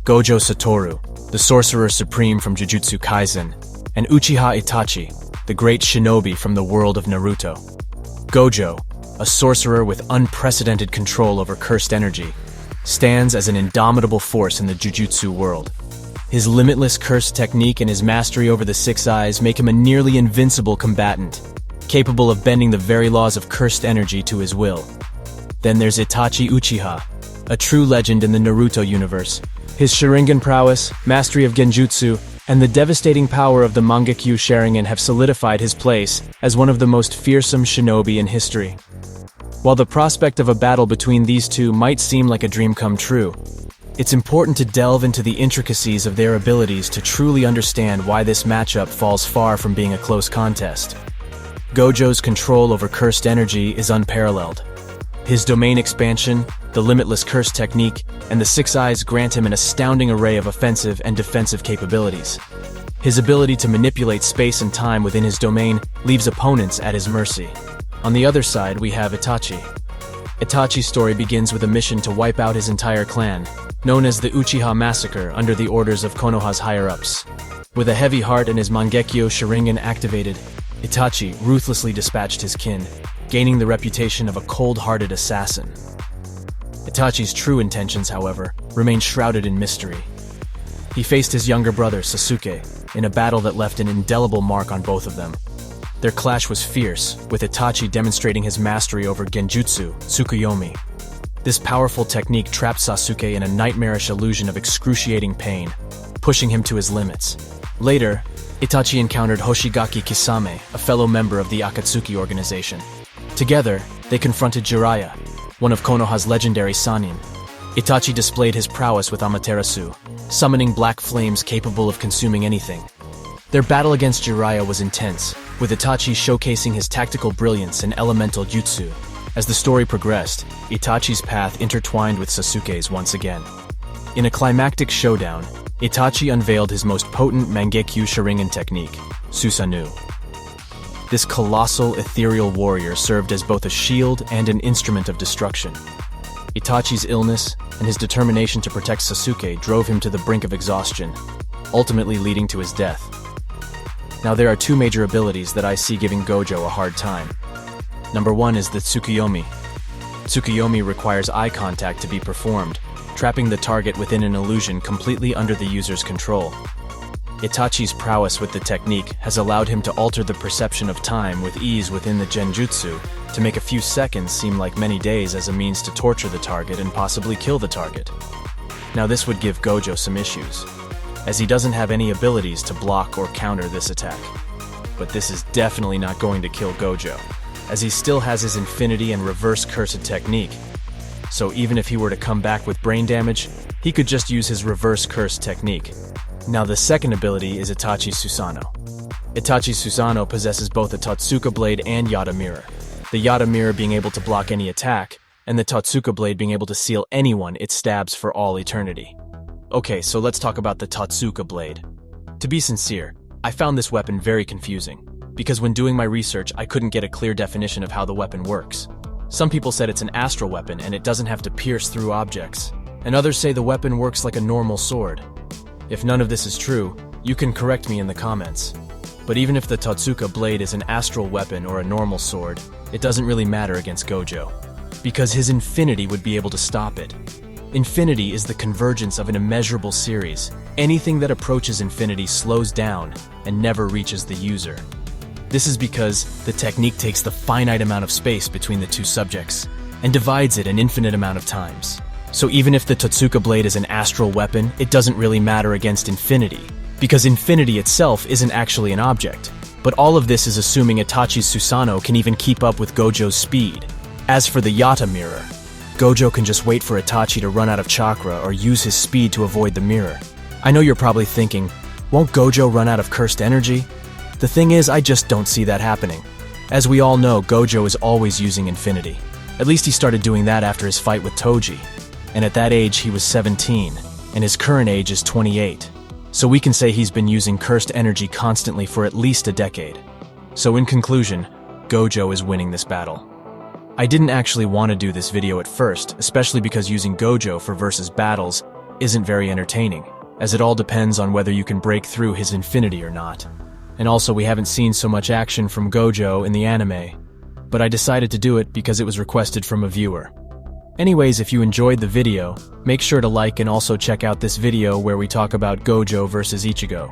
Gojo Satoru, the Sorcerer Supreme from Jujutsu Kaisen, and Uchiha Itachi, the great shinobi from the world of Naruto. Gojo, a sorcerer with unprecedented control over cursed energy, stands as an indomitable force in the Jujutsu world. His limitless cursed technique and his mastery over the Six Eyes make him a nearly invincible combatant, capable of bending the very laws of cursed energy to his will. Then there's Itachi Uchiha, a true legend in the Naruto universe. His Sharingan prowess, mastery of Genjutsu, and the devastating power of the Mangekyo Sharingan have solidified his place as one of the most fearsome shinobi in history. While the prospect of a battle between these two might seem like a dream come true, it's important to delve into the intricacies of their abilities to truly understand why this matchup falls far from being a close contest. Gojo's control over cursed energy is unparalleled. His domain expansion, the limitless curse technique, and the Six Eyes grant him an astounding array of offensive and defensive capabilities. His ability to manipulate space and time within his domain leaves opponents at his mercy. On the other side, we have Itachi. Itachi's story begins with a mission to wipe out his entire clan, known as the Uchiha Massacre under the orders of Konoha's higher-ups. With a heavy heart and his Mangekyo Sharingan activated, Itachi ruthlessly dispatched his kin, gaining the reputation of a cold-hearted assassin. Itachi's true intentions, however, remain shrouded in mystery. He faced his younger brother, Sasuke, in a battle that left an indelible mark on both of them. Their clash was fierce, with Itachi demonstrating his mastery over Genjutsu, Tsukuyomi. This powerful technique trapped Sasuke in a nightmarish illusion of excruciating pain, pushing him to his limits. Later, Itachi encountered Hoshigaki Kisame, a fellow member of the Akatsuki organization. Together, they confronted Jiraiya, one of Konoha's legendary Sannin. Itachi displayed his prowess with Amaterasu, summoning black flames capable of consuming anything. Their battle against Jiraiya was intense, with Itachi showcasing his tactical brilliance and elemental jutsu. As the story progressed, Itachi's path intertwined with Sasuke's once again. In a climactic showdown, Itachi unveiled his most potent Mangekyo Sharingan technique, Susanoo. This colossal, ethereal warrior served as both a shield and an instrument of destruction. Itachi's illness and his determination to protect Sasuke drove him to the brink of exhaustion, ultimately leading to his death. Now there are two major abilities that I see giving Gojo a hard time. Number one is the Tsukuyomi. Tsukuyomi requires eye contact to be performed, trapping the target within an illusion completely under the user's control. Itachi's prowess with the technique has allowed him to alter the perception of time with ease within the Genjutsu to make a few seconds seem like many days as a means to torture the target and possibly kill the target. Now this would give Gojo some issues, as he doesn't have any abilities to block or counter this attack. But this is definitely not going to kill Gojo, as he still has his Infinity and Reverse Cursed technique. So even if he were to come back with brain damage, he could just use his Reverse Curse technique. Now the second ability is Itachi Susanoo. Itachi Susanoo possesses both a Totsuka Blade and Yata Mirror, the Yata Mirror being able to block any attack, and the Totsuka Blade being able to seal anyone it stabs for all eternity. Okay, so let's talk about the Totsuka Blade. To be sincere, I found this weapon very confusing, because when doing my research I couldn't get a clear definition of how the weapon works. Some people said it's an astral weapon and it doesn't have to pierce through objects, and others say the weapon works like a normal sword. If none of this is true, you can correct me in the comments. But even if the Totsuka Blade is an astral weapon or a normal sword, it doesn't really matter against Gojo, because his Infinity would be able to stop it. Infinity is the convergence of an immeasurable series. Anything that approaches infinity slows down and never reaches the user. This is because the technique takes the finite amount of space between the two subjects and divides it an infinite amount of times. So even if the Totsuka Blade is an astral weapon, it doesn't really matter against infinity, because infinity itself isn't actually an object. But all of this is assuming Itachi's Susanoo can even keep up with Gojo's speed. As for the Yata Mirror, Gojo can just wait for Itachi to run out of chakra or use his speed to avoid the mirror. I know you're probably thinking, won't Gojo run out of cursed energy? The thing is, I just don't see that happening. As we all know, Gojo is always using Infinity. At least he started doing that after his fight with Toji. And at that age he was 17, and his current age is 28. So we can say he's been using cursed energy constantly for at least a decade. So in conclusion, Gojo is winning this battle. I didn't actually want to do this video at first, especially because using Gojo for versus battles isn't very entertaining, as it all depends on whether you can break through his infinity or not. And also, we haven't seen so much action from Gojo in the anime, but I decided to do it because it was requested from a viewer. Anyways, if you enjoyed the video, make sure to like and also check out this video where we talk about Gojo versus Ichigo.